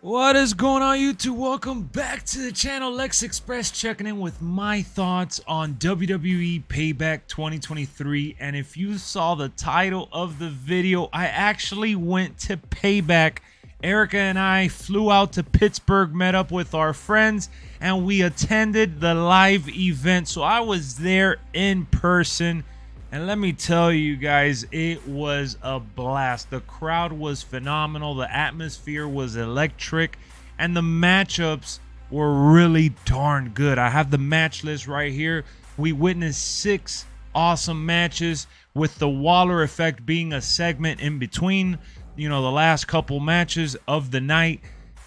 What is going on, YouTube? Welcome back to the channel. LexxExpress checking in with my thoughts on WWE Payback 2023. And if you saw the title of the video, I actually went to Payback. Erica and I flew out to Pittsburgh, met up with our friends, and we attended the live event. So I was there in person. And let me tell you guys, it was a blast. The crowd was phenomenal. The atmosphere was electric. And the matchups were really darn good. I have the match list right here. We witnessed 6 awesome matches, with the Waller effect being a segment in between, the last couple matches of the night.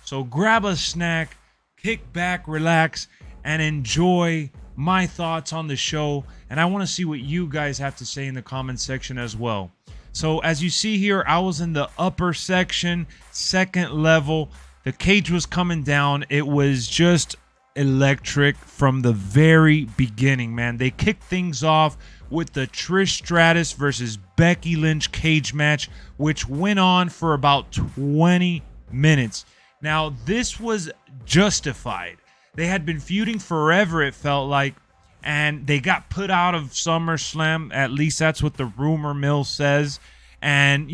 So grab a snack, kick back, relax, and enjoy my thoughts on the show. And I want to see what you guys have to say in the comment section as well. So as you see here, I was in the upper section, second level. The cage was coming down. It was just electric from the very beginning, man. They kicked things off with the Trish Stratus versus Becky Lynch cage match, which went on for about 20 minutes. Now, this was justified. They had been feuding forever, it felt like, and they got put out of SummerSlam. At least that's what the rumor mill says. And,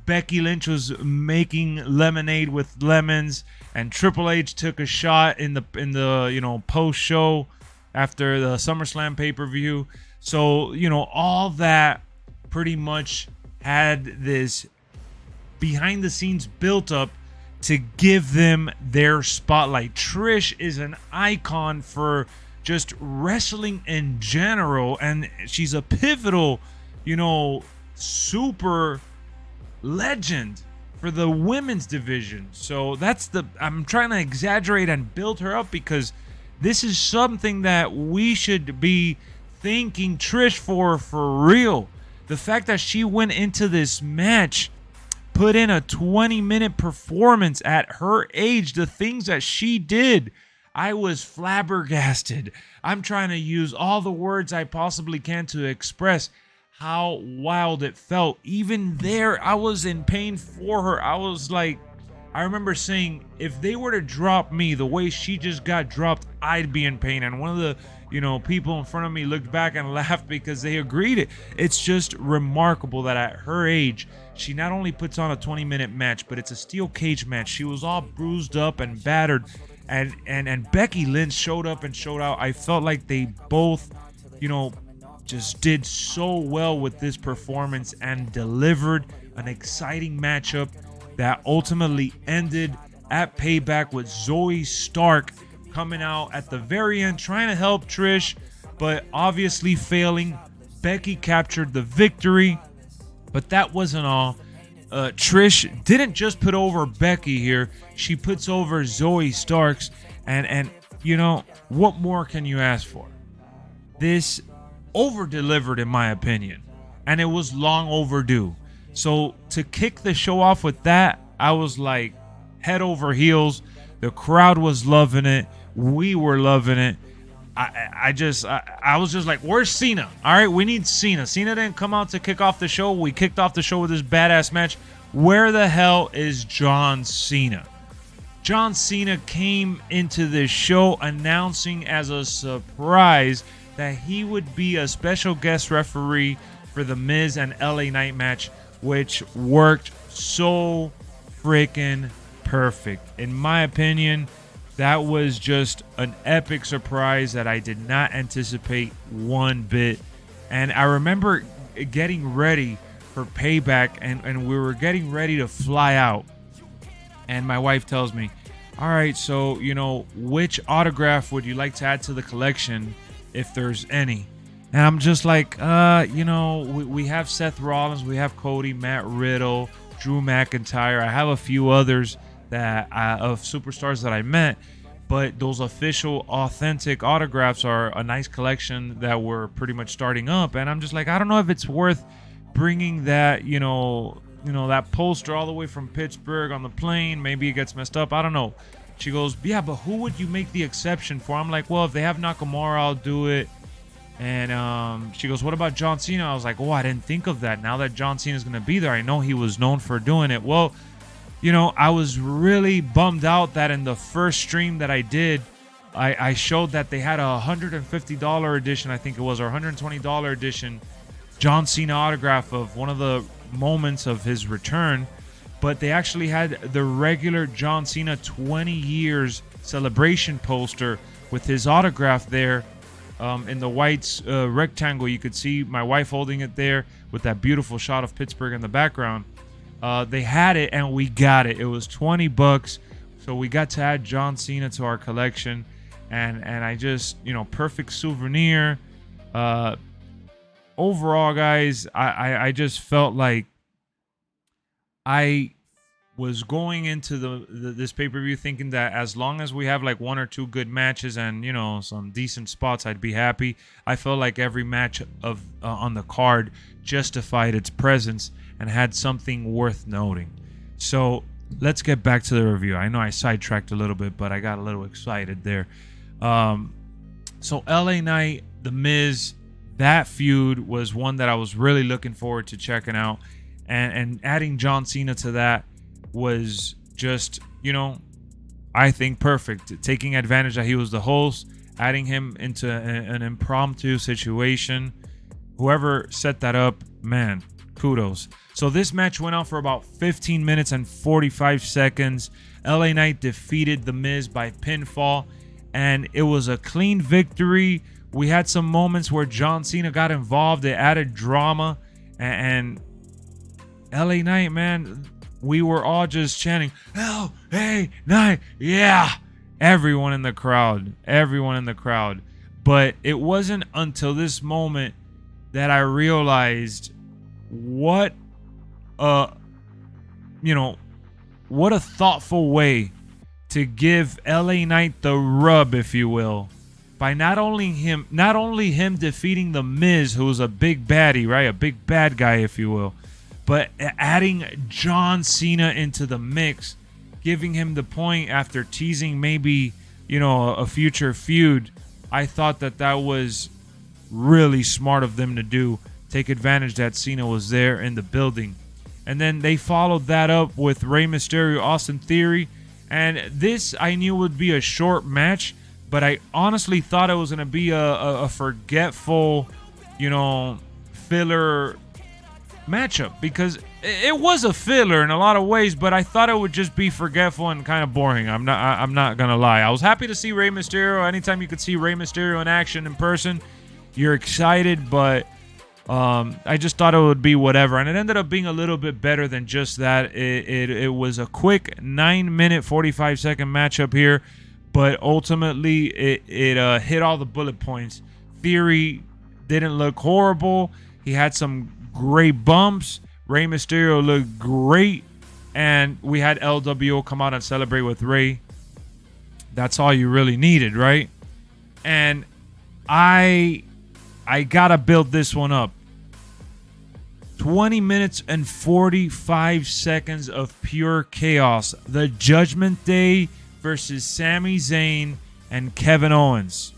Becky Lynch was making lemonade with lemons, and Triple H took a shot in the post-show after the SummerSlam pay-per-view. So, all that pretty much had this behind-the-scenes built-up to give them their spotlight. Trish is an icon for just wrestling in general, and she's a pivotal, super legend for the women's division. So I'm trying to exaggerate and build her up, because this is something that we should be thanking Trish for real. The fact that she went into this match, put in a 20-minute performance at her age, the things that she did, I was flabbergasted. I'm trying to use all the words I possibly can to express how wild it felt. Even there, I was in pain for her. I remember saying, if they were to drop me the way she just got dropped, I'd be in pain. And one of the people in front of me looked back and laughed, because they agreed. It's just remarkable that at her age, she not only puts on a 20-minute match, but it's a steel cage match. She was all bruised up and battered, and Becky Lynch showed up and showed out. I felt like they both, just did so well with this performance and delivered an exciting matchup that ultimately ended at Payback with Zoe Stark coming out at the very end, trying to help Trish, but obviously failing. Becky captured the victory, but that wasn't all. Trish didn't just put over Becky here. She puts over Zoe Starks, and what more can you ask for? This over-delivered, in my opinion, and it was long overdue. So to kick the show off with that, I was like head over heels. The crowd was loving it. We were loving it. I was just like, where's Cena? All right, we need Cena. Cena didn't come out to kick off the show. We kicked off the show with this badass match. Where the hell is John Cena? John Cena came into this show announcing as a surprise that he would be a special guest referee for the Miz and LA Knight match, which worked so freaking perfect. In my opinion, that was just an epic surprise that I did not anticipate one bit. And I remember getting ready for Payback, and we were getting ready to fly out. And my wife tells me, all right, so, which autograph would you like to add to the collection, if there's any? And I'm just like, we have Seth Rollins, we have Cody, Matt Riddle, Drew McIntyre. I have a few others of superstars that I met, but those official, authentic autographs are a nice collection that we're pretty much starting up. And I'm just like, I don't know if it's worth bringing that, that poster all the way from Pittsburgh on the plane. Maybe it gets messed up. I don't know. She goes, yeah, but who would you make the exception for? I'm like, well, if they have Nakamura, I'll do it. And she goes, what about John Cena? I was like, oh, I didn't think of that. Now that John Cena is going to be there, I know he was known for doing it. Well, you know, I was really bummed out that in the first stream that I did, I showed that they had a $150 edition, I think it was, or $120 edition John Cena autograph of one of the moments of his return, but they actually had the regular John Cena 20 years celebration poster with his autograph there in the white rectangle. You could see my wife holding it there with that beautiful shot of Pittsburgh in the background. They had it and we got it. It was $20, so we got to add John Cena to our collection, and I just, you know, perfect souvenir. Overall, guys, I just felt like I was going into this pay-per-view thinking that as long as we have like one or two good matches and, you know, some decent spots, I'd be happy. I felt like every match of on the card justified its presence and had something worth noting. So let's get back to the review. I know I sidetracked a little bit, but I got a little excited there. So LA Knight, The Miz, that feud was one that I was really looking forward to checking out, and adding John Cena to that was just, you know, I think perfect. Taking advantage that he was the host, adding him into an impromptu situation. Whoever set that up, man, kudos. So this match went on for about 15 minutes and 45 seconds. LA Knight defeated The Miz by pinfall, and it was a clean victory. We had some moments where John Cena got involved. It added drama, and LA Knight, man, we were all just chanting, LA Knight, yeah! Everyone in the crowd. But it wasn't until this moment that I realized what a thoughtful way to give LA Knight the rub, if you will, by not only him defeating The Miz, who was a big baddie, right? A big bad guy, if you will, but adding John Cena into the mix, giving him the point after teasing maybe, you know, a future feud. I thought that was really smart of them to do. Take advantage that Cena was there in the building. And then they followed that up with Rey Mysterio, Austin Theory. And this I knew would be a short match, but I honestly thought it was going to be a forgetful, you know, filler matchup, because it was a filler in a lot of ways, but I thought it would just be forgetful and kind of boring. I'm not gonna lie. I was happy to see Rey Mysterio. Anytime you could see Rey Mysterio in action in person, you're excited, but I just thought it would be whatever, and it ended up being a little bit better than just that. It was a quick 9-minute 45-second matchup here, but ultimately it hit all the bullet points. Theory didn't look horrible. He had some great bumps. Rey Mysterio looked great, and we had LWO come out and celebrate with Rey. That's all you really needed, right? And I gotta build this one up. 20 minutes and 45 seconds of pure chaos. The Judgment Day versus Sami Zayn and Kevin Owens.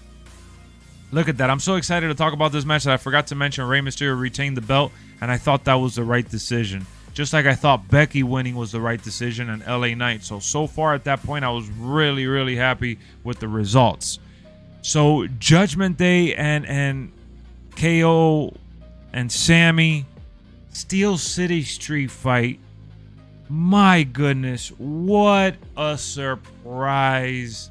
Look at that. I'm so excited to talk about this match that I forgot to mention Rey Mysterio retained the belt, and I thought that was the right decision. Just like I thought Becky winning was the right decision and LA Knight. So far at that point, I was really, really happy with the results. So Judgment Day and KO and Sammy, Steel City Street Fight. My goodness, what a surprise.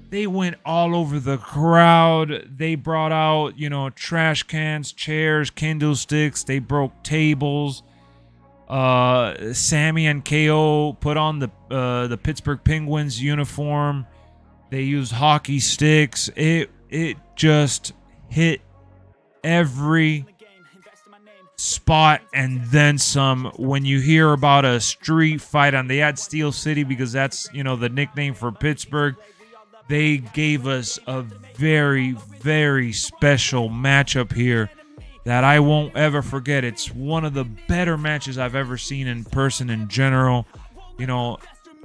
They went all over the crowd. They brought out, you know, trash cans, chairs, candlesticks. They broke tables. Sammy and KO put on the Pittsburgh Penguins uniform. They used hockey sticks. It just hit every spot and then some. When you hear about a street fight, and they had Steel City because that's, you know, the nickname for Pittsburgh. They gave us a very, very special matchup here that I won't ever forget. It's one of the better matches I've ever seen in person in general. You know,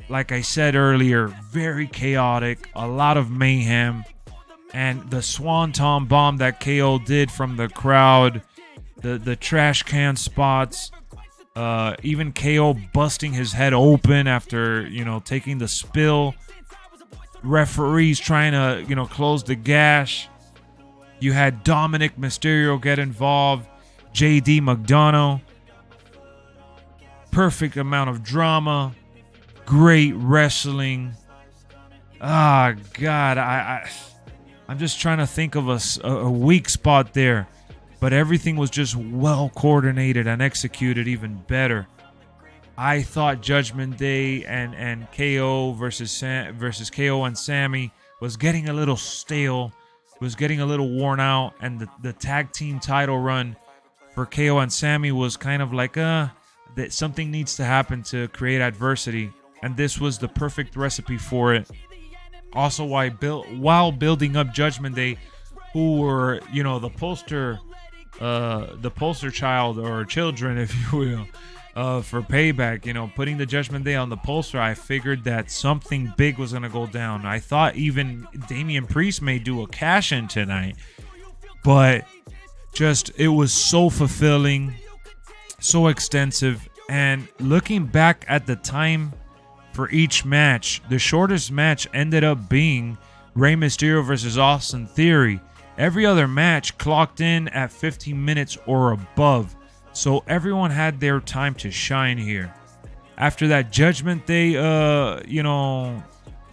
like I said earlier, very chaotic, a lot of mayhem. And the Swanton bomb that KO did from the crowd, the trash can spots, Even KO busting his head open after, taking the spill. Referees trying to, close the gash. You had Dominic Mysterio get involved. JD McDonough. Perfect amount of drama. Great wrestling. Ah, God, I'm just trying to think of a weak spot there. But everything was just well coordinated and executed even better. I thought Judgment Day and KO versus KO and Sammy was getting a little stale, was getting a little worn out, and the tag team title run for KO and Sammy was kind of like that something needs to happen to create adversity, and this was the perfect recipe for it. Also, while building up Judgment Day, who were the poster child or children, if you will. For Payback, putting the Judgment Day on the poster, I figured that something big was going to go down. I thought even Damian Priest may do a cash-in tonight. But it was so fulfilling, so extensive. And looking back at the time for each match, the shortest match ended up being Rey Mysterio versus Austin Theory. Every other match clocked in at 15 minutes or above. So everyone had their time to shine here. After that Judgment Day,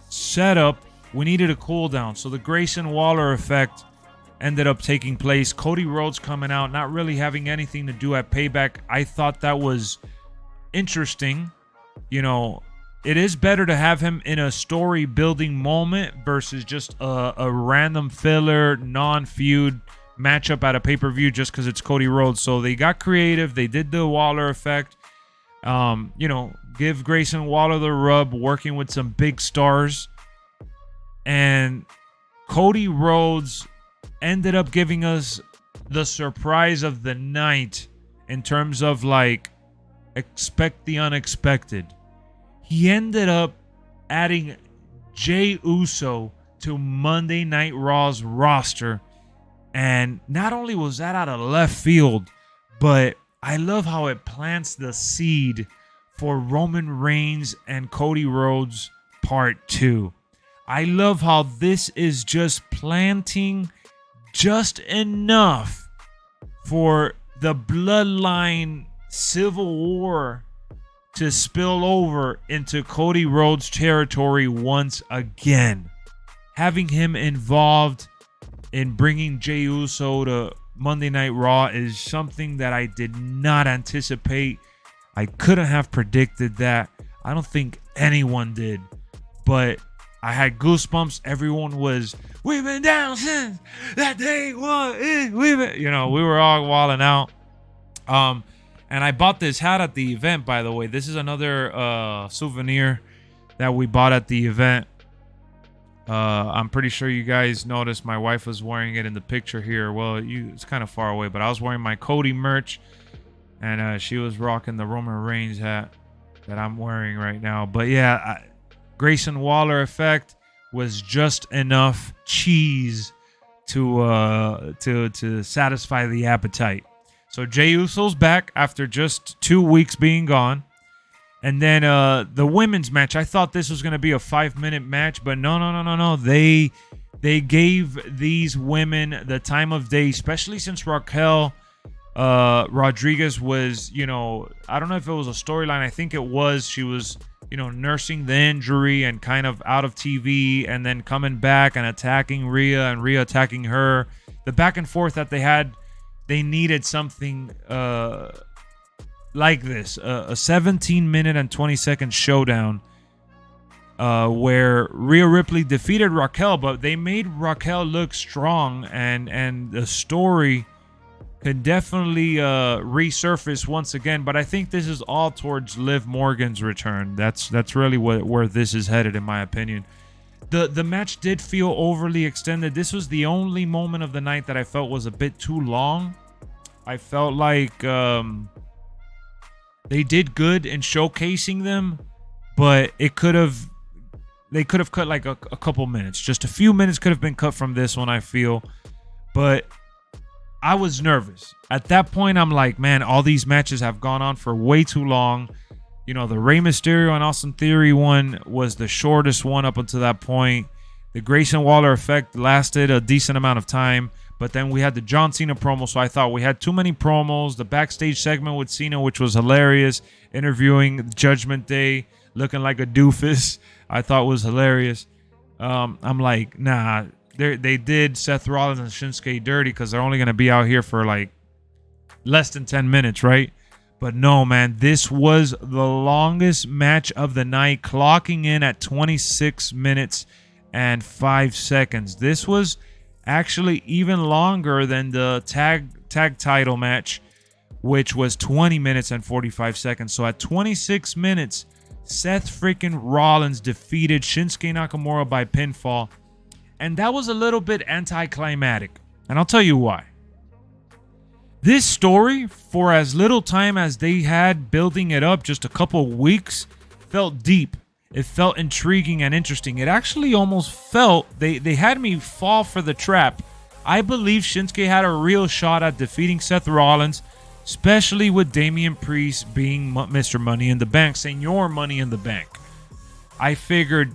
setup, we needed a cool down. So the Grayson Waller effect ended up taking place. Cody Rhodes coming out, not really having anything to do at Payback. I thought that was interesting. It is better to have him in a story building moment versus just a random filler, non-feud matchup at a pay-per-view just because it's Cody Rhodes. So they got creative. They did the Waller effect. Give Grayson Waller the rub, working with some big stars. And Cody Rhodes ended up giving us the surprise of the night in terms of expect the unexpected. He ended up adding Jey Uso to Monday Night Raw's roster. And not only was that out of left field, but I love how it plants the seed for Roman Reigns and Cody Rhodes Part 2. I love how this is just planting just enough for the bloodline civil war to spill over into Cody Rhodes territory once again. Having him involved in bringing Jey Uso to Monday Night Raw is something that I did not anticipate. I couldn't have predicted that. I don't think anyone did. But I had goosebumps. Everyone was, we've been down since that day one. We were all walling out. And I bought this hat at the event, by the way. This is another souvenir that we bought at the event. I'm pretty sure you guys noticed my wife was wearing it in the picture here. Well, it's kind of far away, but I was wearing my Cody merch, and she was rocking the Roman Reigns hat that I'm wearing right now. But yeah, Grayson Waller effect was just enough cheese to satisfy the appetite. So Jey Uso's back after just 2 weeks being gone. And then the women's match, I thought this was going to be a 5-minute match, but no. They gave these women the time of day, especially since Raquel Rodriguez was, I don't know if it was a storyline. I think it was. She was, nursing the injury and kind of out of TV, and then coming back and attacking Rhea and Rhea attacking her. The back and forth that they had, they needed something like this, a 17-minute and 20-second showdown where Rhea Ripley defeated Raquel, but they made Raquel look strong, and the story could definitely resurface once again. But I think this is all towards Liv Morgan's return. That's really where this is headed, in my opinion. The match did feel overly extended. This was the only moment of the night that I felt was a bit too long. I felt like they did good in showcasing them, but they could have cut like a couple minutes. Just a few minutes could have been cut from this one, I feel. But I was nervous. At that point, I'm like, man, all these matches have gone on for way too long. You know, the Rey Mysterio and Austin Theory one was the shortest one up until that point. The Grayson Waller effect lasted a decent amount of time. But then we had the John Cena promo, so I thought we had too many promos. The backstage segment with Cena, which was hilarious. Interviewing Judgment Day, looking like a doofus, I thought was hilarious. I'm like, nah, they did Seth Rollins and Shinsuke dirty because they're only going to be out here for like less than 10 minutes, right? But no, man, this was the longest match of the night, clocking in at 26 minutes and 5 seconds. This was actually even longer than the tag title match, which was 20 minutes and 45 seconds. So at 26 minutes, Seth freaking Rollins defeated Shinsuke Nakamura by pinfall. And that was a little bit anticlimactic. And I'll tell you why. This story, for as little time as they had building it up, just a couple weeks, felt deep. It felt intriguing and interesting. It actually almost felt, they had me fall for the trap. I believe Shinsuke had a real shot at defeating Seth Rollins, especially with Damian Priest being Mr. Money in the Bank, Senor Money in the Bank. I figured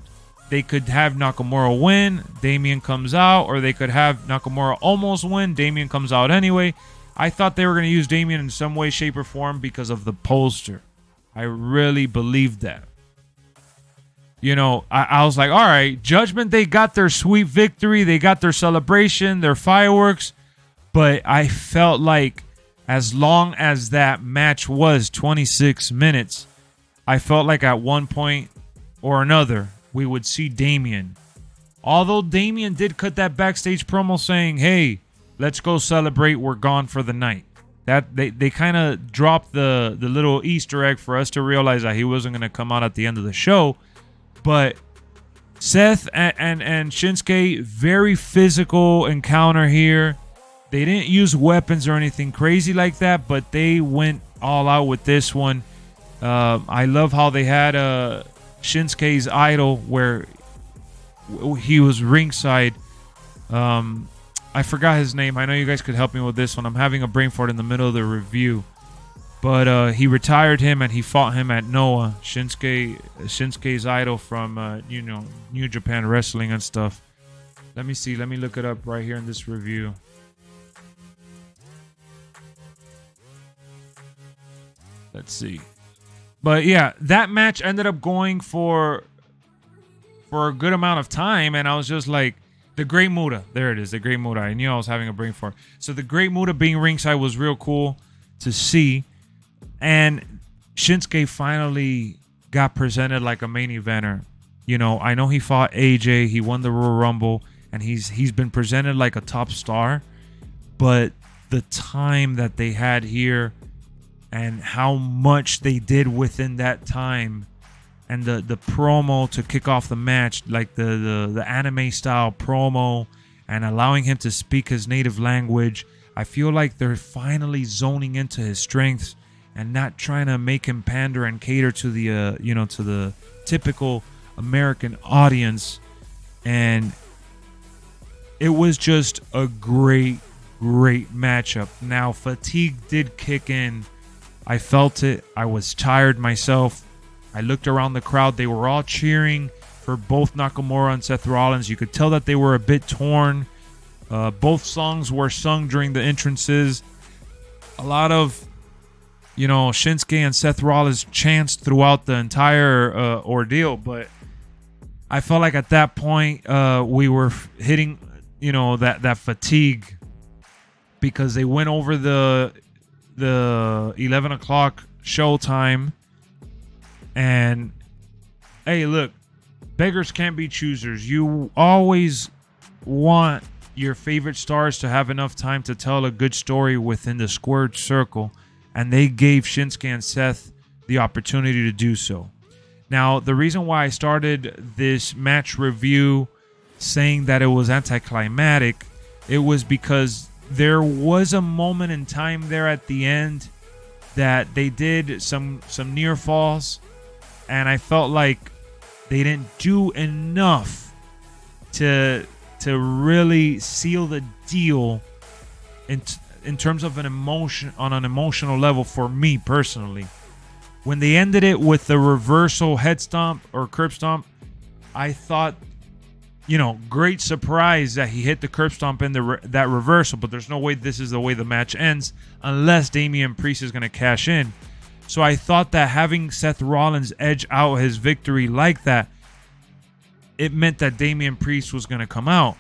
they could have Nakamura win, Damian comes out, or they could have Nakamura almost win, Damian comes out anyway. I thought they were going to use Damian in some way, shape, or form because of the poster. I really believed that. You know, I was like, all right, Judgment, they got their sweet victory. They got their celebration, their fireworks. But I felt like as long as that match was 26 minutes, I felt like at one point or another, we would see Damian. Although Damian did cut that backstage promo saying, hey, let's go celebrate. We're gone for the night. That they kind of dropped the little Easter egg for us to realize that he wasn't going to come out at the end of the show. But Seth and Shinsuke, very physical encounter here. They didn't use weapons or anything crazy like that, but they went all out with this one. I love how they had Shinsuke's idol where he was ringside. I forgot his name. I know you guys could help me with this one. I'm having a brain fart in the middle of the review. But he retired him and he fought him at Noah, Shinsuke's idol from New Japan Wrestling and stuff. Let me see. Let me look it up right here in this review. Let's see. But yeah, that match ended up going for a good amount of time, and I was just like, the Great Muta. There it is, the Great Muta. I knew I was having a brain fart. So the Great Muta being ringside was real cool to see. And Shinsuke finally got presented like a main eventer. You know, I know he fought AJ, he won the Royal Rumble, and he's been presented like a top star. But the time that they had here and how much they did within that time, and the promo to kick off the match, like the anime style promo, and allowing him to speak his native language, I feel like they're finally zoning into his strengths and not trying to make him pander and cater to the to the typical American audience. And it was just a great matchup. Now, fatigue did kick in. I felt it. I was tired myself. I looked around the crowd. They were all cheering for both Nakamura and Seth Rollins. You could tell that they were a bit torn. Both songs were sung during the entrances. A lot of Shinsuke and Seth Rollins chants throughout the entire ordeal, but I felt like at that point we were hitting, that fatigue, because they went over the 11 o'clock show time, and hey, look, beggars can't be choosers. You always want your favorite stars to have enough time to tell a good story within the squared circle. And they gave Shinsuke and Seth the opportunity to do so. Now, the reason why I started this match review saying that it was anticlimactic, it was because there was a moment in time there at the end that they did some near falls, and I felt like they didn't do enough to really seal the deal in terms of an emotional level for me personally. When they ended it with the reversal head stomp or curb stomp, I thought, great surprise that he hit the curb stomp in that reversal, but there's no way this is the way the match ends unless Damian Priest is going to cash in. So I thought that having Seth Rollins edge out his victory like that, it meant that Damian Priest was going to come out.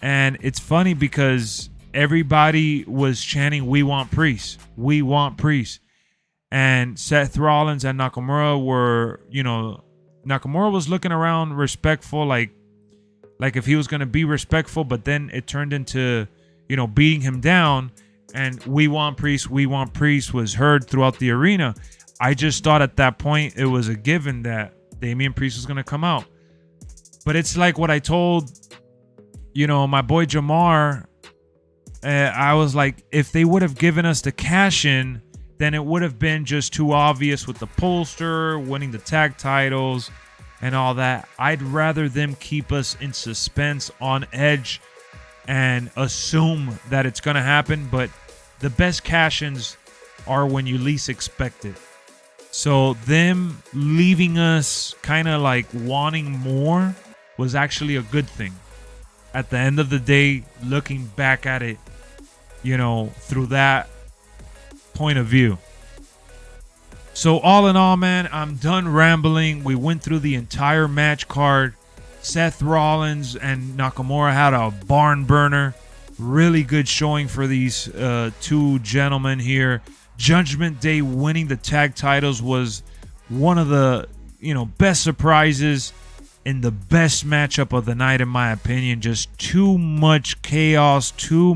And it's funny because everybody was chanting, "We want Priest. We want Priest." And Seth Rollins and Nakamura were, Nakamura was looking around respectful, like if he was going to be respectful, but then it turned into, beating him down. And "We want Priest, we want Priest" was heard throughout the arena. I just thought at that point it was a given that Damian Priest was going to come out. But it's like what I told, my boy Jamar. I was like, if they would have given us the cash in, then it would have been just too obvious with the pollster, winning the tag titles, and all that. I'd rather them keep us in suspense on edge and assume that it's going to happen. But the best cash-ins are when you least expect it. So them leaving us kind of like wanting more was actually a good thing. At the end of the day, looking back at it, through that point of view. So all in all, man, I'm done rambling. We went through the entire match card. Seth Rollins and Nakamura had a barn burner. Really good showing for these two gentlemen here. Judgment Day winning the tag titles was one of the best surprises in the best matchup of the night, in my opinion. Just too much chaos, too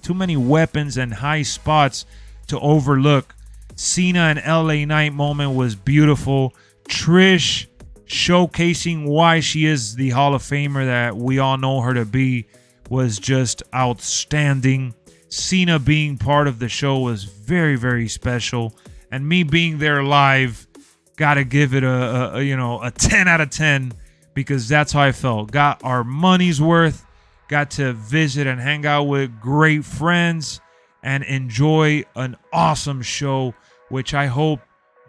many weapons and high spots to overlook. Cena and LA Knight moment was beautiful. Trish showcasing why she is the Hall of Famer that we all know her to be was just outstanding. Cena being part of the show was very, very special. And me being there live, gotta give it a 10 out of 10. Because that's how I felt. Got our money's worth. Got to visit and hang out with great friends and enjoy an awesome show, which I hope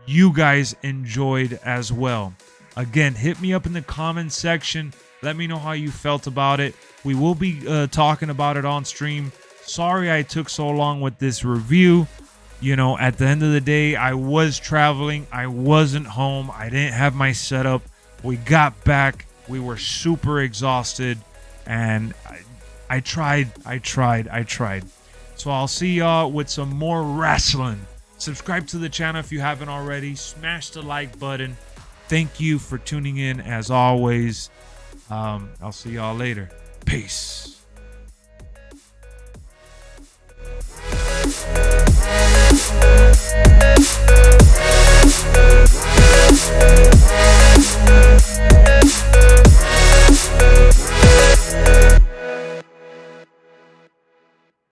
you guys enjoyed as well. Again, hit me up in the comments section. Let me know how you felt about it. We will be talking about it on stream. Sorry I took so long with this review. At the end of the day, I was traveling. I wasn't home. I didn't have my setup. We got back. We were super exhausted. And I tried. So I'll see y'all with some more wrestling. Subscribe to the channel if you haven't already. Smash the like button. Thank you for tuning in as always. I'll see y'all later. Peace.